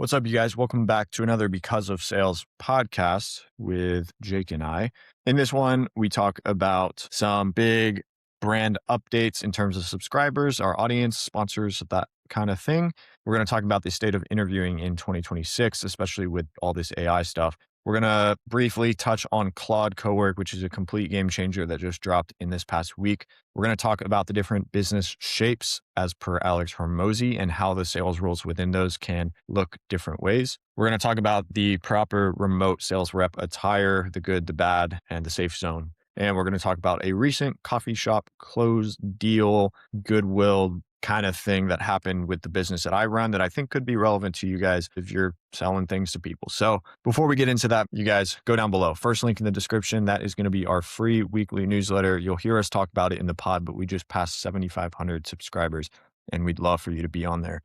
What's up, you guys? Welcome back to another Because of Sales podcast with Jake and I. In this one, we talk about some big brand updates in terms of subscribers, our audience, sponsors, that kind of thing. We're going to talk about the state of interviewing in 2026, especially with all this AI stuff. We're going to briefly touch on Claude Cowork, which is a complete game changer that just dropped in this past week. We're going to talk about the different business shapes as per Alex Hormozy and how the sales roles within those can look different ways. We're going to talk about the proper remote sales rep attire, the good, the bad, and the safe zone. And we're going to talk about a recent coffee shop close deal, goodwill kind of thing that happened with the business that I run that I think could be relevant to you guys if you're selling things to people. So before we get into that, you guys go down below. First link in the description, that is going to be our free weekly newsletter. You'll hear us talk about it in the pod, but we just passed 7,500 subscribers and we'd love for you to be on there.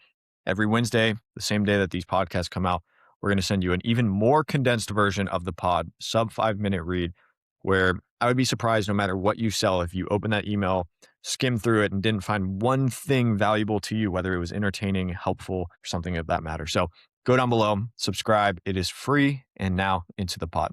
Every Wednesday, the same day that these podcasts come out, we're going to send you an even more condensed version of the pod, sub 5-minute read, where I would be surprised no matter what you sell, if you open that email, skim through it and didn't find one thing valuable to you, whether it was entertaining, helpful, or something of that matter. So go down below, subscribe. It is free. And now into the pod.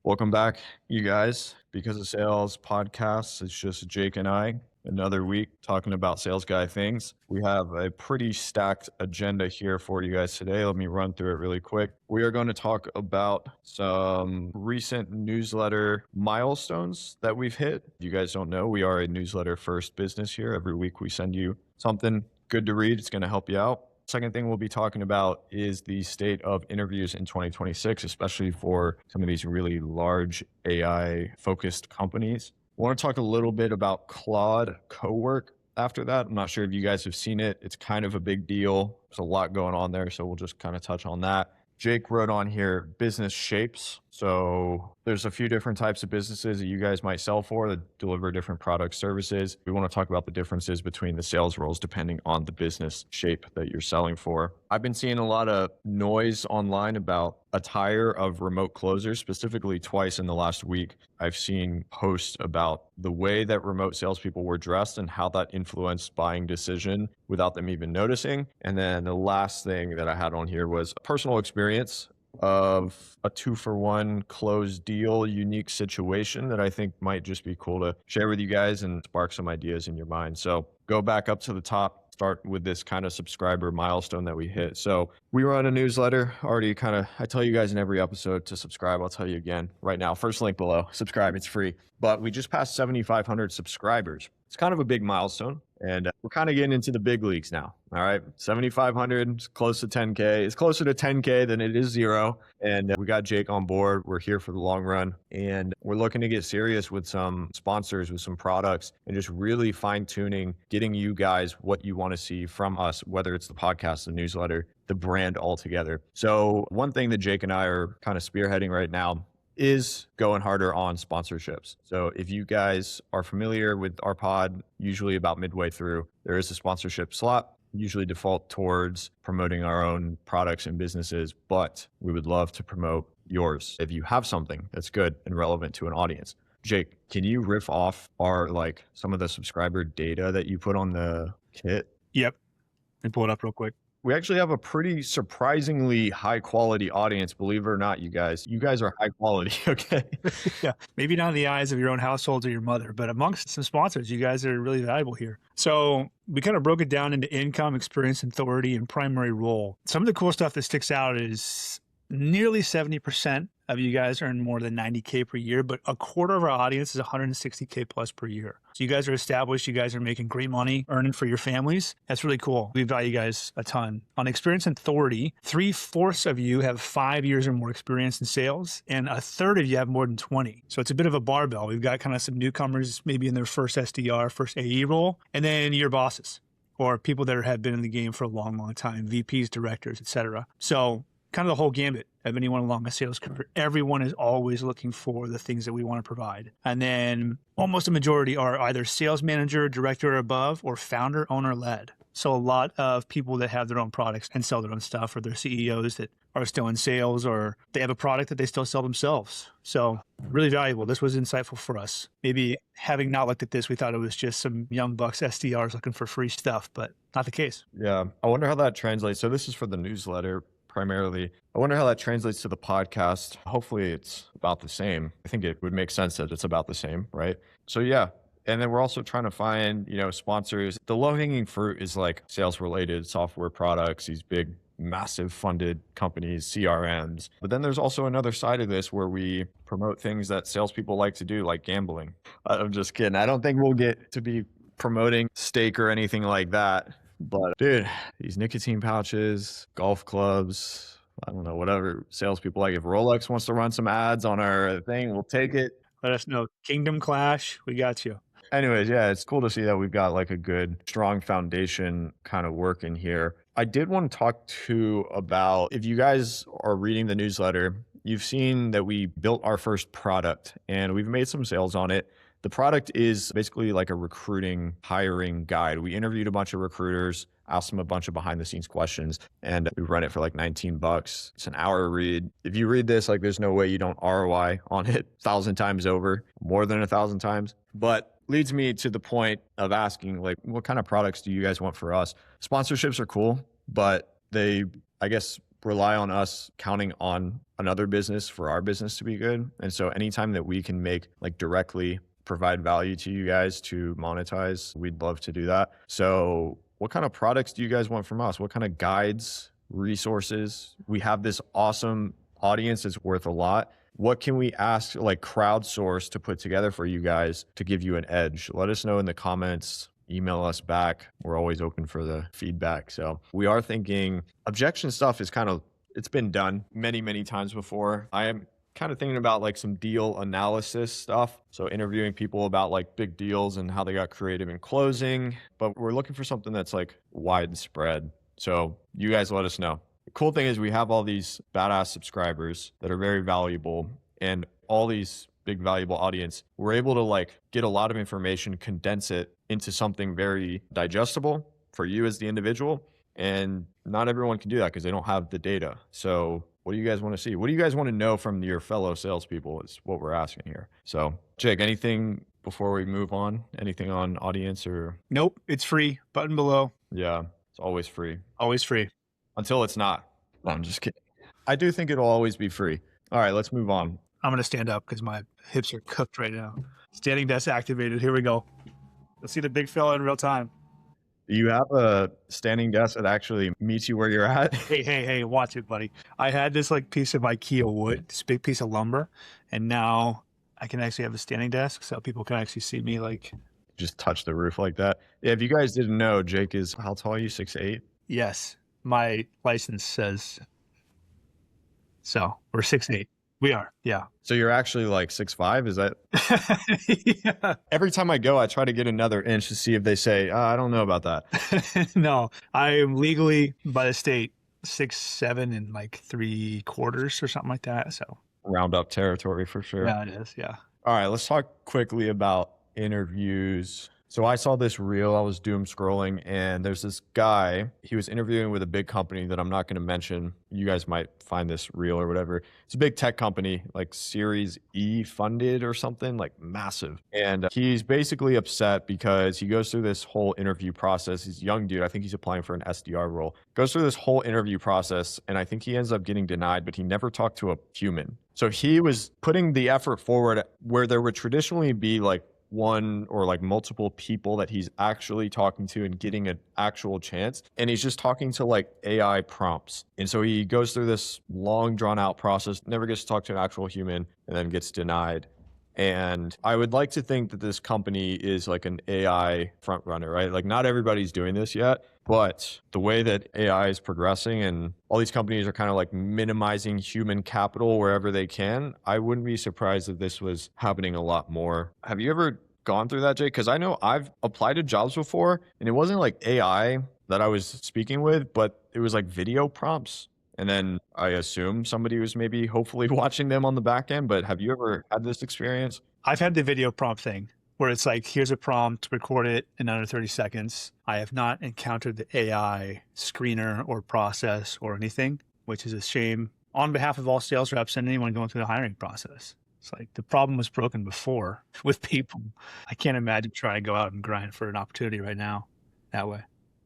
Welcome back, you guys. Because of Sales podcasts, it's just Jake and I. Another week talking about sales guy things. We have a pretty stacked agenda here for you guys today. Let me run through it really quick. We are going to talk about some recent newsletter milestones that we've hit. If you guys don't know, we are a newsletter first business here. Every week we send you something good to read. It's going to help you out. Second thing we'll be talking about is the state of interviews in 2026, especially for some of these really large AI focused companies. I want to talk a little bit about Claude Cowork after that. I'm not sure if you guys have seen it. It's kind of a big deal. There's a lot going on there, so we'll just kind of touch on that. Jake wrote on here, business shapes. So there's a few different types of businesses that you guys might sell for that deliver different products, services. We want to talk about the differences between the sales roles depending on the business shape that you're selling for. I've been seeing a lot of noise online about attire of remote closers, specifically twice in the last week. I've seen posts about the way that remote salespeople were dressed and how that influenced buying decision without them even noticing. And then the last thing that I had on here was a personal experience of a 2-for-1 closed deal, unique situation that I think might just be cool to share with you guys and spark some ideas in your mind. So go back up to the top, start with this kind of subscriber milestone that we hit. So we run a newsletter already I tell you guys in every episode to subscribe. I'll tell you again right now, first link below, subscribe, it's free. But we just passed 7,500 subscribers. It's kind of a big milestone. And we're kind of getting into the big leagues now. All right. 7,500 is close to 10K. It's closer to 10K than it is 0. And we got Jake on board. We're here for the long run. And we're looking to get serious with some sponsors, with some products, and just really fine tuning, getting you guys what you want to see from us, whether it's the podcast, the newsletter, the brand altogether. So one thing that Jake and I are kind of spearheading right now is going harder on sponsorships. So if you guys are familiar with our pod, usually about midway through, there is a sponsorship slot, usually default towards promoting our own products and businesses, but we would love to promote yours if you have something that's good and relevant to an audience. Jake, can you riff off some of the subscriber data that you put on the kit? Yep. Let me pull it up real quick. We actually have a pretty surprisingly high quality audience, believe it or not, you guys. You guys are high quality, okay? Yeah, maybe not in the eyes of your own household or your mother, but amongst some sponsors, you guys are really valuable here. So we kind of broke it down into income, experience, authority, and primary role. Some of the cool stuff that sticks out is nearly 70% of you guys earn more than 90K per year, but a quarter of our audience is 160K plus per year. So you guys are established. You guys are making great money, earning for your families. That's really cool. We value you guys a ton. On experience and authority, 3/4 of you have 5 years or more experience in sales, and a third of you have more than 20. So it's a bit of a barbell. We've got kind of some newcomers, maybe in their first SDR, first AE role, and then your bosses or people that have been in the game for a long, long time, VPs, directors, etc. So kind of the whole gambit of anyone along a sales career. Everyone is always looking for the things that we want to provide. And then almost a majority are either sales manager, director or above, or founder, owner led. So a lot of people that have their own products and sell their own stuff, or their CEOs that are still in sales, or they have a product that they still sell themselves. So really valuable. This was insightful for us. Maybe having not looked at this, we thought it was just some young bucks SDRs looking for free stuff, but not the case. Yeah. I wonder how that translates. So this is for the newsletter primarily. I wonder how that translates to the podcast. Hopefully it's about the same. I think it would make sense that it's about the same, right? So yeah. And then we're also trying to find, sponsors. The low-hanging fruit is like sales-related software products, these big, massive funded companies, CRMs. But then there's also another side of this where we promote things that salespeople like to do, like gambling. I'm just kidding. I don't think we'll get to be promoting steak or anything like that. But dude, these nicotine pouches, golf clubs, I don't know, whatever salespeople like. If Rolex wants to run some ads on our thing, we'll take it. Let us know. Kingdom Clash, we got you. Anyways, yeah, it's cool to see that we've got like a good, strong foundation kind of working here. I did want to talk too about, if you guys are reading the newsletter, you've seen that we built our first product and we've made some sales on it. The product is basically like a recruiting, hiring guide. We interviewed a bunch of recruiters, asked them a bunch of behind the scenes questions, and we run it for like $19. It's an hour read. If you read this, like there's no way you don't ROI on it 1,000 times over, more than 1,000 times. But leads me to the point of asking, like, what kind of products do you guys want for us? Sponsorships are cool, but they, I guess, rely on us counting on another business for our business to be good. And so anytime that we can make like directly provide value to you guys to monetize, we'd love to do that. So what kind of products do you guys want from us? What kind of guides, resources? We have this awesome audience that's worth a lot. What can we ask, like crowdsource, to put together for you guys to give you an edge? Let us know in the comments, email us back. We're always open for the feedback. So we are thinking objection stuff is it's been done many, many times before. I am kind of thinking about like some deal analysis stuff. So interviewing people about like big deals and how they got creative in closing, but we're looking for something that's like widespread. So you guys let us know. The cool thing is we have all these badass subscribers that are very valuable, and all these big valuable audience. We're able to like get a lot of information, condense it into something very digestible for you as the individual. And not everyone can do that because they don't have the data. So what do you guys want to see? What do you guys want to know from your fellow salespeople is what we're asking here. So Jake, anything before we move on? Anything on audience or? Nope, it's free. Button below. Yeah, it's always free. Always free. Until it's not. No, I'm just kidding. I do think it'll always be free. All right, let's move on. I'm going to stand up because my hips are cooked right now. Standing desk activated. Here we go. You'll see the big fella in real time. You have a standing desk that actually meets you where you're at? Hey, watch it, buddy. I had this like piece of IKEA wood, this big piece of lumber, and now I can actually have a standing desk so people can actually see me like. Just touch the roof like that. Yeah, if you guys didn't know, Jake is, how tall are you, 6'8"? Yes, my license says so. We're 6'8". We are, yeah. So you're actually like 6'5"? Is that? Yeah. Every time I go, I try to get another inch to see if they say, I don't know about that. No, I am legally by the state 6'7" and like 3/4 or something like that. So Round up territory for sure. yeah, it is. Yeah. All right, let's talk quickly about interviews. So I saw this reel, I was doom scrolling, and there's this guy, he was interviewing with a big company that I'm not going to mention. You guys might find this reel or whatever. It's a big tech company, like Series E funded or something, like massive. And he's basically upset because he goes through this whole interview process. He's a young dude. I think he's applying for an SDR role. Goes through this whole interview process, and I think he ends up getting denied, but he never talked to a human. So he was putting the effort forward where there would traditionally be like one or like multiple people that he's actually talking to and getting an actual chance. And he's just talking to like AI prompts. And so he goes through this long drawn out process, never gets to talk to an actual human, and then gets denied. And I would like to think that this company is like an AI front runner, right? Like not everybody's doing this yet, but the way that AI is progressing and all these companies are kind of like minimizing human capital wherever they can, I wouldn't be surprised if this was happening a lot more. Have you ever gone through that, Jake? Because I know I've applied to jobs before and it wasn't like AI that I was speaking with, but it was like video prompts. And then I assume somebody was maybe hopefully watching them on the back end. But have you ever had this experience? I've had the video prompt thing where it's like, here's a prompt, record it in under 30 seconds. I have not encountered the AI screener or process or anything, which is a shame on behalf of all sales reps and anyone going through the hiring process. It's like the problem was broken before with people. I can't imagine trying to go out and grind for an opportunity right now that way.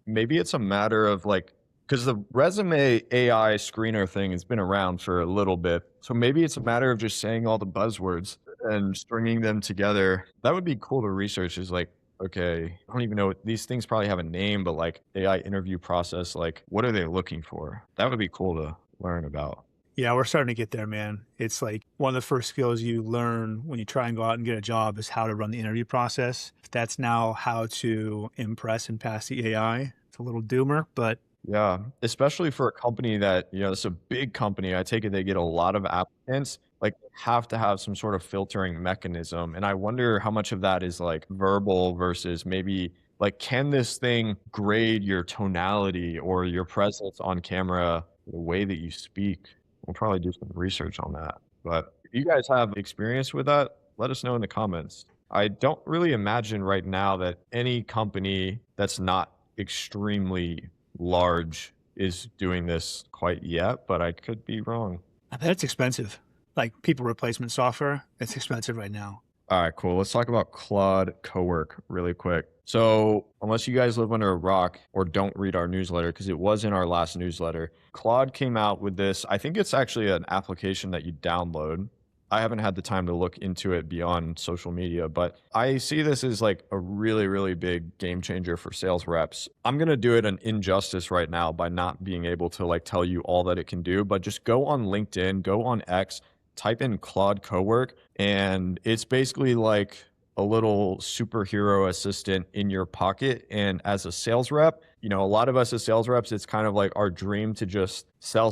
Maybe it's a matter of like, because the resume AI screener thing has been around for a little bit. So maybe it's a matter of just saying all the buzzwords and stringing them together. That would be cool to research is like, okay, I don't even know. These things probably have a name, but like AI interview process, like what are they looking for? That would be cool to learn about. Yeah, we're starting to get there, man. It's like one of the first skills you learn when you try and go out and get a job is how to run the interview process. That's now how to impress and pass the AI. It's a little doomer, but Yeah, especially for a company that, it's a big company. I take it they get a lot of applicants, like have to have some sort of filtering mechanism. And I wonder how much of that is like verbal versus maybe like, can this thing grade your tonality or your presence on camera, the way that you speak? We'll probably do some research on that. But if you guys have experience with that, let us know in the comments. I don't really imagine right now that any company that's not extremely large is doing this quite yet, but I could be wrong. I bet it's expensive. Like people replacement software, it's expensive right now. All right, cool. Let's talk about Claude Cowork really quick. So, unless you guys live under a rock or don't read our newsletter, because it was in our last newsletter, Claude came out with this. I think it's actually an application that you download. I haven't had the time to look into it beyond social media, but I see this as like a really, really big game changer for sales reps. I'm going to do it an injustice right now by not being able to like tell you all that it can do, but just go on LinkedIn, go on X, type in Claude Cowork, and it's basically like a little superhero assistant in your pocket. And as a sales rep, a lot of us as sales reps, it's kind of like our dream to just sell,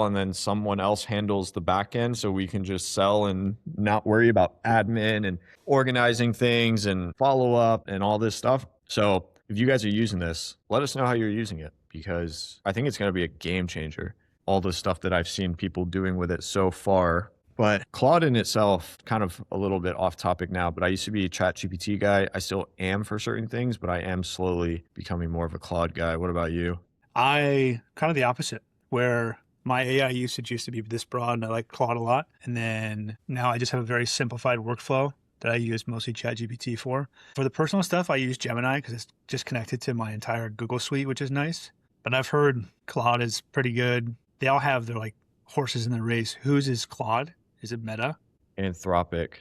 and then someone else handles the back end so we can just sell and not worry about admin and organizing things and follow up and all this stuff. So if you guys are using this, let us know how you're using it, because I think it's going to be a game changer. All the stuff that I've seen people doing with it so far. But Claude in itself, kind of a little bit off topic now, but I used to be a ChatGPT guy. I still am for certain things, but I am slowly becoming more of a Claude guy. What about you? I kind of the opposite, where my AI usage used to be this broad and I like Claude a lot. And then now I just have a very simplified workflow that I use mostly ChatGPT for. For the personal stuff, I use Gemini because it's just connected to my entire Google suite, which is nice. But I've heard Claude is pretty good. They all have their like horses in the race. Whose is Claude? Is it Meta? Anthropic.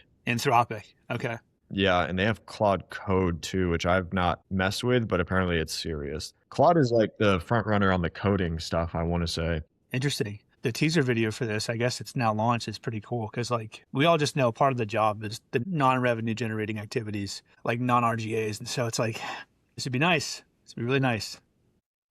Okay. Yeah, and they have Claude Code too, which I've not messed with, but apparently it's serious. Claude is like the front runner on the coding stuff, I want to say. Interesting. The teaser video for this, I guess it's now launched, is pretty cool because like we all just know part of the job is the non-revenue generating activities, like non-RGAs. And so it's like, this would be nice. This would be really nice.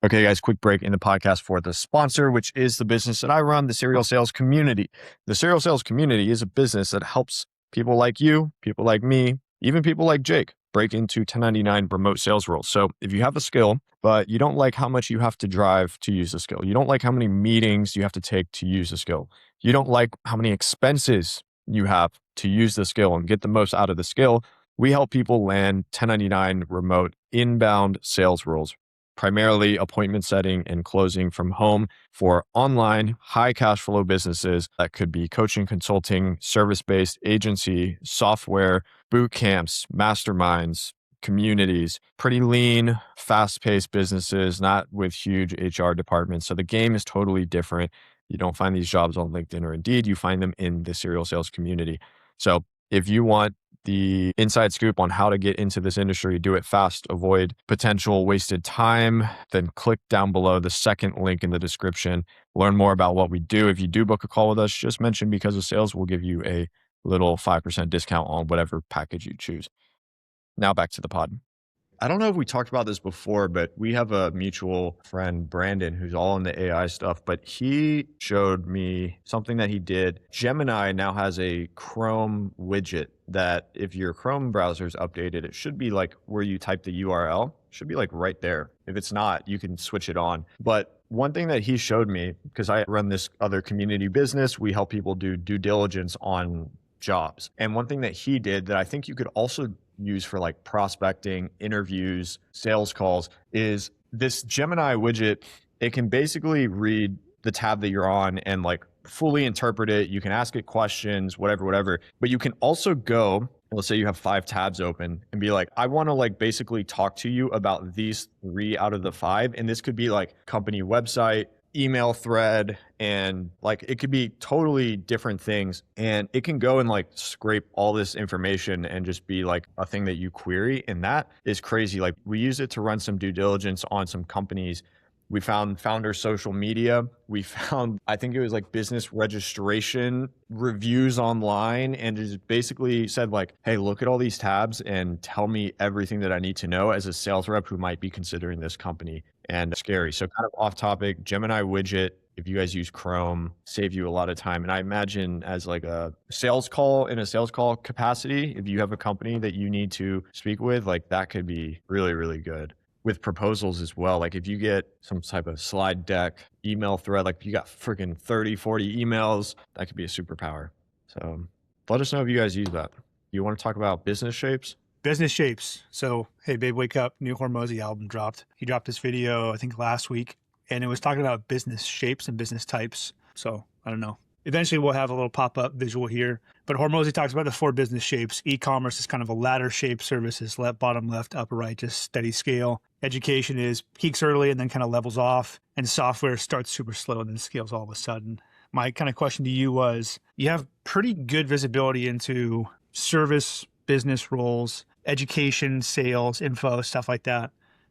Okay, guys, quick break in the podcast for the sponsor, which is the business that I run, the Serial Sales Community. The Serial Sales Community is a business that helps people like you, people like me, even people like Jake break into 1099 remote sales roles. So if you have a skill, but you don't like how much you have to drive to use the skill, you don't like how many meetings you have to take to use the skill, you don't like how many expenses you have to use the skill and get the most out of the skill, we help people land 1099 remote inbound sales roles, primarily appointment setting and closing from home for online high cash flow businesses. That could be coaching, consulting, service-based agency, software, boot camps, masterminds, communities, pretty lean, fast-paced businesses, not with huge HR departments. So the game is totally different. You don't find these jobs on LinkedIn or Indeed, you find them in the Serial Sales Community. So if you want the inside scoop on how to get into this industry, do it fast, avoid potential wasted time, then click down below the second link in the description. Learn more about what we do. If you do book a call with us, just mention Because of Sales. We'll give you a little 5% discount on whatever package you choose. Now back to the pod. I don't know if we talked about this before, but we have a mutual friend, Brandon, who's all in the AI stuff, but he showed me something that he did. Gemini now has a Chrome widget that if your Chrome browser is updated, it should be like where you type the URL, should be like right there. If it's not, you can switch it on. But one thing that he showed me, because I run this other community business, we help people do due diligence on jobs. And one thing that he did that I think you could also use for like prospecting, interviews, sales calls is this Gemini widget. It can basically read the tab that you're on and like fully interpret it. You can ask it questions, whatever, but you can also go, let's say you have 5 tabs open and be like, I want to like basically talk to you about these 3 out of the 5. And this could be like company website, email thread, and like it could be totally different things. And it can go and like scrape all this information and just be like a thing that you query. And that is crazy. Like we use it to run some due diligence on some companies. We found founder social media. We found, I think it was like business registration reviews online, and just basically said like, hey, look at all these tabs and tell me everything that I need to know as a sales rep who might be considering this company. And scary. So kind of off topic, Gemini widget, if you guys use Chrome, save you a lot of time. And I imagine as like a sales call, in a sales call capacity, if you have a company that you need to speak with, like that could be really, really good. With proposals as well. Like if you get some type of slide deck, email thread, like if you got freaking 30, 40 emails, that could be a superpower. So let us know if you guys use that. You want to talk about business shapes? Business shapes. So, hey, babe, wake up. New Hormozy album dropped. He dropped this video, I think last week, and it was talking about business shapes and business types. So I don't know. Eventually we'll have a little pop-up visual here, but Hormozy talks about the 4 business shapes. E-commerce is kind of a ladder shape. Services, left, bottom, left, upper, right, just steady scale. Education is peaks early and then kind of levels off, and software starts super slow and then scales all of a sudden. My kind of question to you was, you have pretty good visibility into service, business roles, education, sales, info, stuff like that,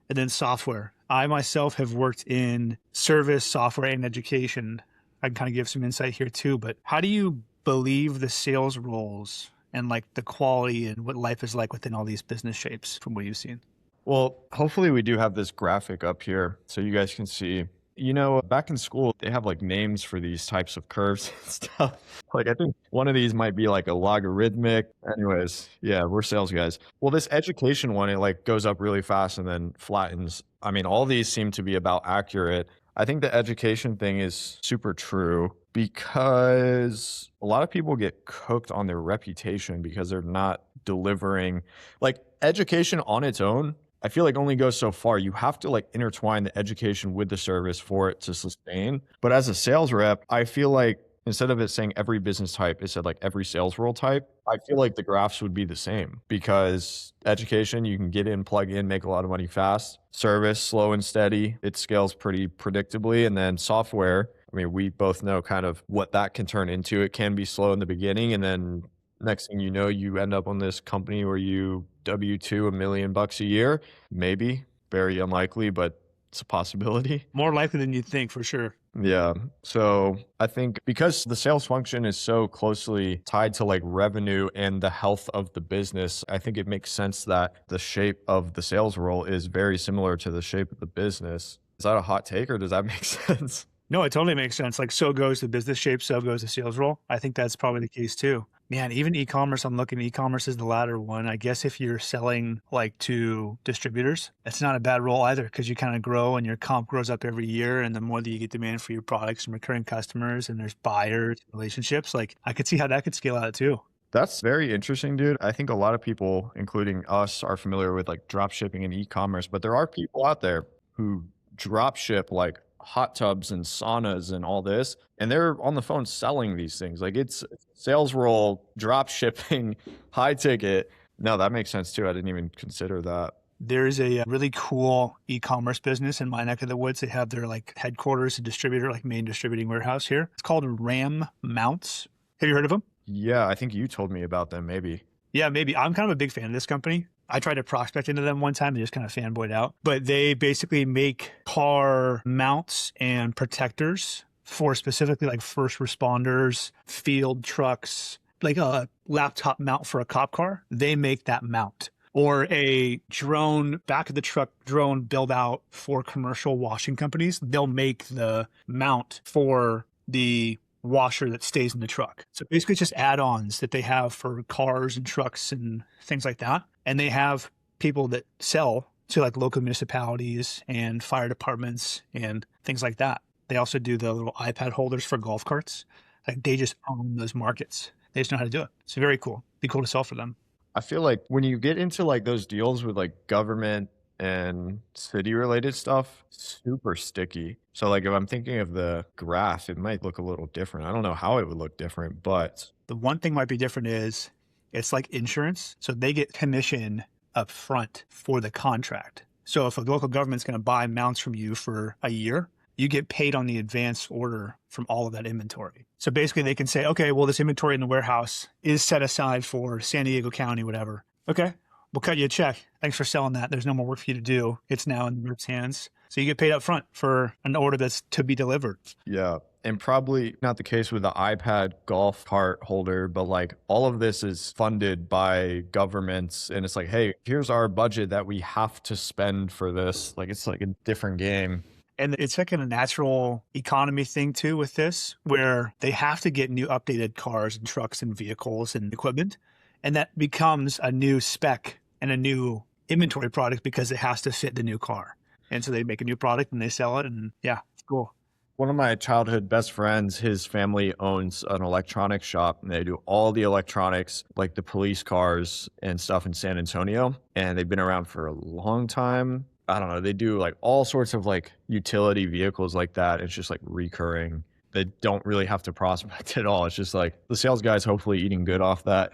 and then software. I myself have worked in service, software, and education. I can kind of give some insight here too, but how do you believe the sales roles and like the quality and what life is like within all these business shapes from what you've seen? Well, hopefully we do have this graphic up here so you guys can see. You know, back in school, they have like names for these types of curves and stuff. Like I think one of these might be like a logarithmic. Anyways, yeah, we're sales guys. Well, this education one, it like goes up really fast and then flattens. I mean, all these seem to be about accurate. I think the education thing is super true because a lot of people get cooked on their reputation because they're not delivering. Like education on its own, I feel like only goes so far. You have to like intertwine the education with the service for it to sustain. But as a sales rep, I feel like instead of it saying every business type, it said like every sales role type. I feel like the graphs would be the same because education, you can get in, plug in, make a lot of money fast. Service, slow and steady. It scales pretty predictably. And then software, I mean, we both know kind of what that can turn into. It can be slow in the beginning. And then next thing you know, you end up on this company where you W-2 $1 million a year. Maybe, very unlikely, but it's a possibility. More likely than you'd think, for sure. Yeah. So I think because the sales function is so closely tied to like revenue and the health of the business, I think it makes sense that the shape of the sales role is very similar to the shape of the business. Is that a hot take or does that make sense? No, it totally makes sense. Like, so goes the business shape, so goes the sales role. I think that's probably the case too. Man, even e-commerce, I'm looking, e-commerce is the latter one. I guess if you're selling like to distributors, it's not a bad role either because you kind of grow and your comp grows up every year. And the more that you get demand for your products and recurring customers and there's buyers, relationships, like I could see how that could scale out too. That's very interesting, dude. I think a lot of people, including us, are familiar with like drop shipping and e-commerce, but there are people out there who drop ship like hot tubs and saunas and all this, and they're on the phone selling these things. Like it's sales role, drop shipping, high ticket. No, that makes sense too. I didn't even consider that. There's a really cool e-commerce business in my neck of the woods. They have their like headquarters, a distributor, like main distributing warehouse here. It's called Ram Mounts. Have you heard of them? Yeah, I think you told me about them maybe. Yeah, maybe. I'm kind of a big fan of this company. I tried to prospect into them one time and just kind of fanboyed out. But they basically make car mounts and protectors for specifically like first responders, field trucks, like a laptop mount for a cop car. They make that mount. Or a drone, back of the truck drone build out for commercial washing companies. They'll make the mount for the washer that stays in the truck. So basically it's just add-ons that they have for cars and trucks and things like that. And they have people that sell to like local municipalities and fire departments and things like that. They also do the little iPad holders for golf carts. Like they just own those markets. They just know how to do it. It's very cool. Be cool to sell for them. I feel like when you get into like those deals with like government and city related stuff, super sticky. So like if I'm thinking of the graph, it might look a little different. I don't know how it would look different, but The one thing might be different is it's like insurance. So they get commission up front for the contract. So if a local government's going to buy mounts from you for a year, you get paid on the advance order from all of that inventory. So basically they can say, okay, well, this inventory in the warehouse is set aside for San Diego County, whatever. Okay, we'll cut you a check. Thanks for selling that. There's no more work for you to do. It's now in the group's hands. So you get paid up front for an order that's to be delivered. yeah. And probably not the case with the iPad golf cart holder, but like all of this is funded by governments. And it's like, hey, here's our budget that we have to spend for this. Like it's like a different game. And it's like a natural economy thing too with this, where they have to get new updated cars and trucks and vehicles and equipment. And that becomes a new spec and a new inventory product because it has to fit the new car. And so they make a new product and they sell it. And yeah, it's cool. One of my childhood best friends, his family owns an electronics shop and they do all the electronics, like the police cars and stuff in San Antonio. And they've been around for a long time. I don't know. They do like all sorts of like utility vehicles like that. It's just like recurring. They don't really have to prospect at all. It's just like the sales guy's hopefully eating good off that.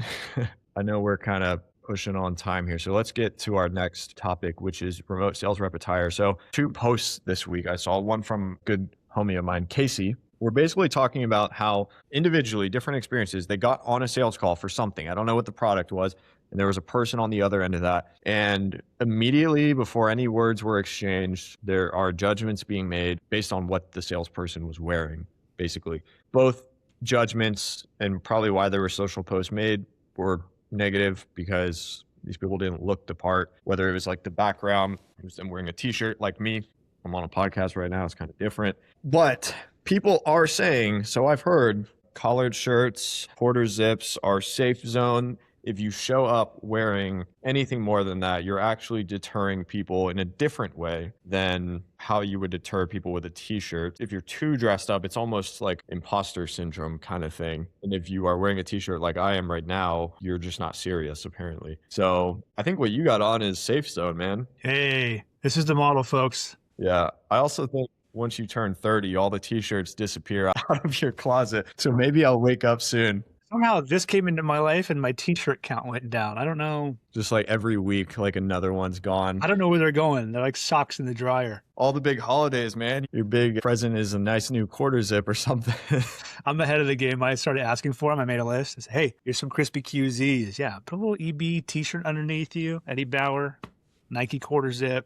I know we're kind of pushing on time here. So let's get to our next topic, which is remote sales rep attire. So 2 posts this week. I saw one from good homie of mine, Casey. We're basically talking about how individually different experiences, they got on a sales call for something. I don't know what the product was. And there was a person on the other end of that. And immediately before any words were exchanged, there are judgments being made based on what the salesperson was wearing, basically. Both judgments and probably why there were social posts made were negative because these people didn't look the part, whether it was like the background, it was them wearing a t-shirt like me. I'm on a podcast right now. It's kind of different. But people are saying, so I've heard collared shirts, quarter zips are safe zone. If you show up wearing anything more than that, you're actually deterring people in a different way than how you would deter people with a t-shirt. If you're too dressed up, it's almost like imposter syndrome kind of thing. And if you are wearing a t-shirt like I am right now, you're just not serious, apparently. So I think what you got on is safe zone, man. Hey, this is the model, folks. Yeah. I also think once you turn 30, all the t-shirts disappear out of your closet. So maybe I'll wake up soon. Somehow this came into my life and my t-shirt count went down. I don't know. Just like every week, like another one's gone. I don't know where they're going. They're like socks in the dryer. All the big holidays, man. Your big present is a nice new quarter zip or something. I'm ahead of the game. I started asking for them. I made a list. I said, hey, here's some crispy QZs. Yeah, put a little EB t-shirt underneath you. Eddie Bauer, Nike quarter zip.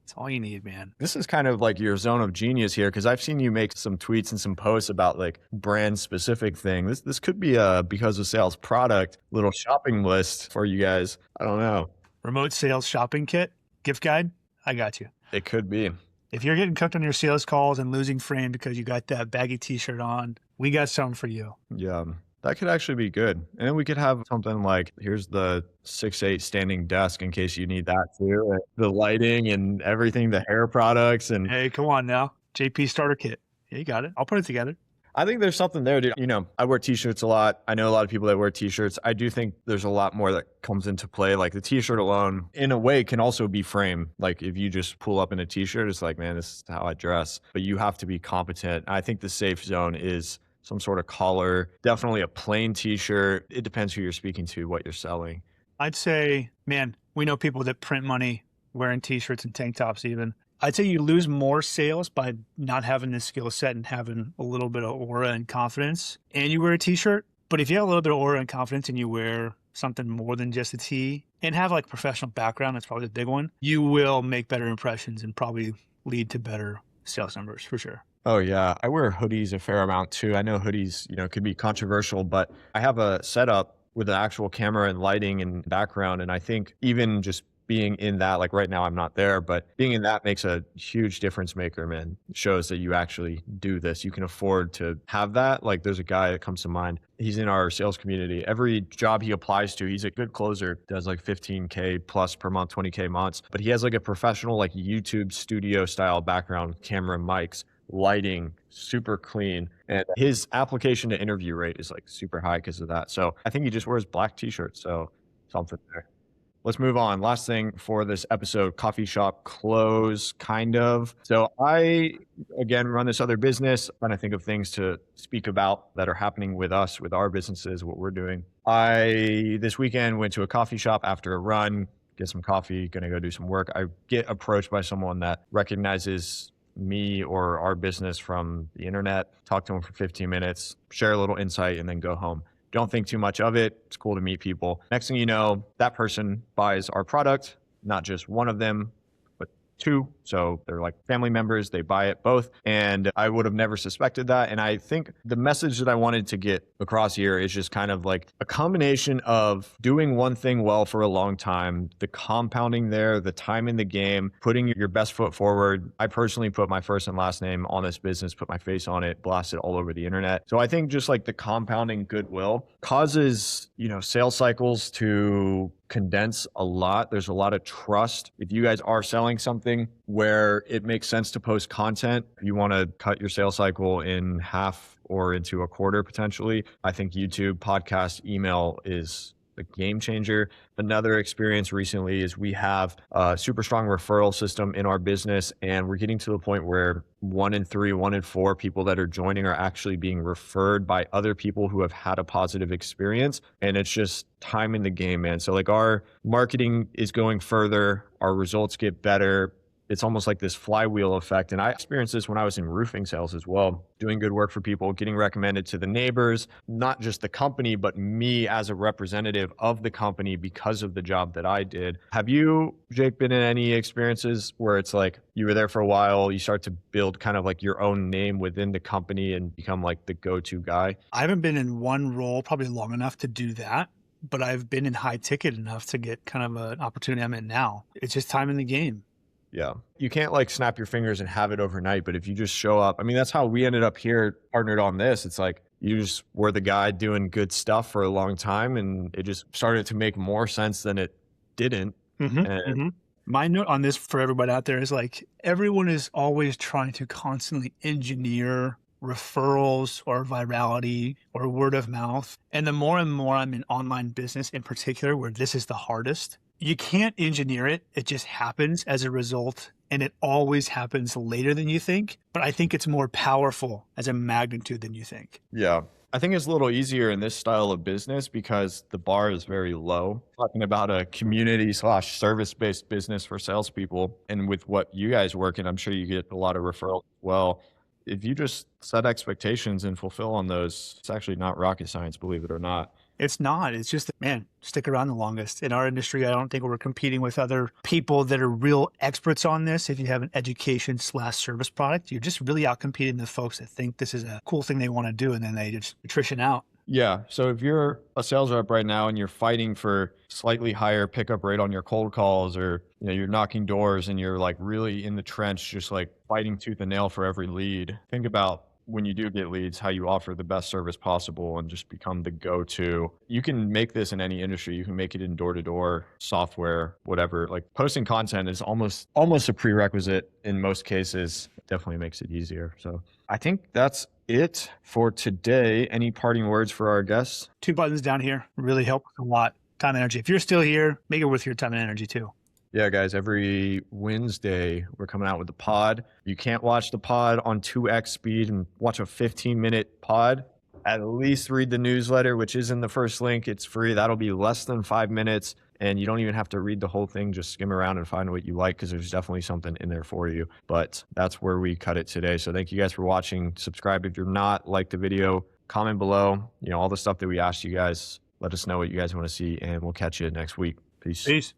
That's all you need, man. This is kind of like your zone of genius here, because I've seen you make some tweets and some posts about like brand specific thing. This could be a because of sales product little shopping list for you guys. I don't know. Remote sales shopping kit, gift guide. I got you. It could be. If you're getting cooked on your sales calls and losing frame because you got that baggy t-shirt on, we got something for you. Yeah. That could actually be good. And then we could have something like, here's the 6'8" standing desk in case you need that too. And the lighting and everything, the hair products. And hey, come on now. JP starter kit. Yeah, you got it. I'll put it together. I think there's something there, dude. You know, I wear t-shirts a lot. I know a lot of people that wear t-shirts. I do think there's a lot more that comes into play. Like the t-shirt alone, in a way, can also be frame. Like if you just pull up in a t-shirt, it's like, man, this is how I dress. But you have to be competent. I think the safe zone is some sort of collar, definitely a plain t-shirt. It depends who you're speaking to, what you're selling. I'd say, man, we know people that print money wearing t-shirts and tank tops even. I'd say you lose more sales by not having the skill set and having a little bit of aura and confidence. And you wear a t-shirt, but if you have a little bit of aura and confidence and you wear something more than just a tee and have like professional background, that's probably the big one, you will make better impressions and probably lead to better sales numbers for sure. Oh yeah, I wear hoodies a fair amount too. I know hoodies, could be controversial, but I have a setup with an actual camera and lighting and background. And I think even just being in that, like right now I'm not there, but being in that makes a huge difference maker, man. It shows that you actually do this. You can afford to have that. Like there's a guy that comes to mind. He's in our sales community. Every job he applies to, he's a good closer, does like 15K plus per month, 20K months, but he has like a professional, like YouTube studio style background, camera, mics, lighting, super clean, and his application to interview rate is like super high because of that. So I think he just wears black t-shirts. So something there. Let's move on. Last thing for this episode, coffee shop close, kind of. So I, again, run this other business, trying to think of things to speak about that are happening with us, with our businesses, what we're doing. I, this weekend, went to a coffee shop after a run, get some coffee, gonna go do some work. I get approached by someone that recognizes me or our business from the internet, talk to them for 15 minutes, share a little insight, and then go home. Don't think too much of it. It's cool to meet people. Next thing you know, that person buys our product, not just one of them, but two. So they're like family members. They buy it both. And I would have never suspected that. And I think the message that I wanted to get across here is just kind of like a combination of doing one thing well for a long time, the compounding there, the time in the game, putting your best foot forward. I personally put my first and last name on this business, put my face on it, blast it all over the internet. So I think just like the compounding goodwill causes, sales cycles to condense a lot. There's a lot of trust. If you guys are selling something where it makes sense to post content, if you want to cut your sales cycle in half or into a quarter potentially, I think YouTube, podcast, email is a game changer. Another experience recently is we have a super strong referral system in our business, and we're getting to the point where 1 in 3, 1 in 4 people that are joining are actually being referred by other people who have had a positive experience. And it's just time in the game, man. So like our marketing is going further, our results get better. It's almost like this flywheel effect. And I experienced this when I was in roofing sales as well, doing good work for people, getting recommended to the neighbors, not just the company, but me as a representative of the company because of the job that I did. Have you, Jake, been in any experiences where it's like you were there for a while, you start to build kind of like your own name within the company and become like the go-to guy? I haven't been in one role probably long enough to do that, but I've been in high ticket enough to get kind of an opportunity I'm in now. It's just time in the game. Yeah. You can't like snap your fingers and have it overnight, but if you just show up, I mean, that's how we ended up here partnered on this. It's like you just were the guy doing good stuff for a long time, and it just started to make more sense than it didn't. My note on this for everybody out there is like everyone is always trying to constantly engineer referrals or virality or word of mouth. And the more and more I'm in online business in particular, where this is the hardest, you can't engineer it. It just happens as a result. And it always happens later than you think. But I think it's more powerful as a magnitude than you think. Yeah. I think it's a little easier in this style of business because the bar is very low. Talking about a community/service-based business for salespeople, and with what you guys work in, I'm sure you get a lot of referrals as well. If you just set expectations and fulfill on those, it's actually not rocket science, believe it or not. It's not. It's just, man, stick around the longest. In our industry, I don't think we're competing with other people that are real experts on this. If you have an education/service product, you're just really out competing the folks that think this is a cool thing they want to do, and then they just attrition out. Yeah. So if you're a sales rep right now and you're fighting for slightly higher pickup rate on your cold calls, or you're knocking doors and you're like really in the trench, just like fighting tooth and nail for every lead, think about when you do get leads, how you offer the best service possible and just become the go-to. You can make this in any industry. You can make it in door-to-door software, whatever. Like posting content is almost a prerequisite in most cases. It definitely makes it easier. So I think that's it for today. Any parting words for our guests? 2 buttons down here really help a lot. Time and energy. If you're still here, make it worth your time and energy too. Yeah, guys, every Wednesday, we're coming out with the pod. You can't watch the pod on 2x speed and watch a 15-minute pod. At least read the newsletter, which is in the first link. It's free. That'll be less than 5 minutes, and you don't even have to read the whole thing. Just skim around and find what you like, because there's definitely something in there for you. But that's where we cut it today. So thank you guys for watching. Subscribe if you're not. Like the video. Comment below. All the stuff that we asked you guys. Let us know what you guys want to see, and we'll catch you next week. Peace.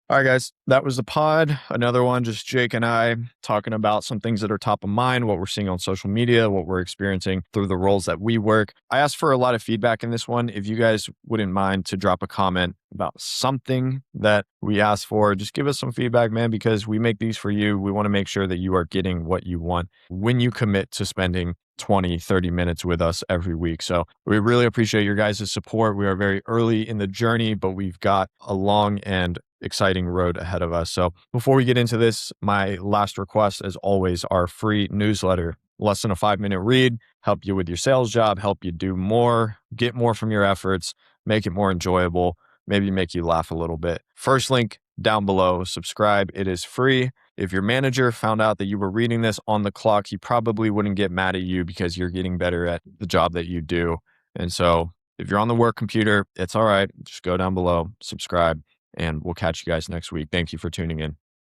All right, guys, that was the pod. Another one, just Jake and I talking about some things that are top of mind, what we're seeing on social media, what we're experiencing through the roles that we work. I asked for a lot of feedback in this one. If you guys wouldn't mind to drop a comment about something that we asked for, just give us some feedback, man, because we make these for you. We want to make sure that you are getting what you want when you commit to spending 20, 30 minutes with us every week. So we really appreciate your guys' support. We are very early in the journey, but we've got a long and exciting road ahead of us. So before we get into this, my last request, as always, our free newsletter. Less than a 5-minute read, help you with your sales job, help you do more, get more from your efforts, make it more enjoyable. maybe make you laugh a little bit. First link down below, subscribe. It is free. If your manager found out that you were reading this on the clock, he probably wouldn't get mad at you because you're getting better at the job that you do. And so if you're on the work computer, it's all right. Just go down below, subscribe, and we'll catch you guys next week. Thank you for tuning in.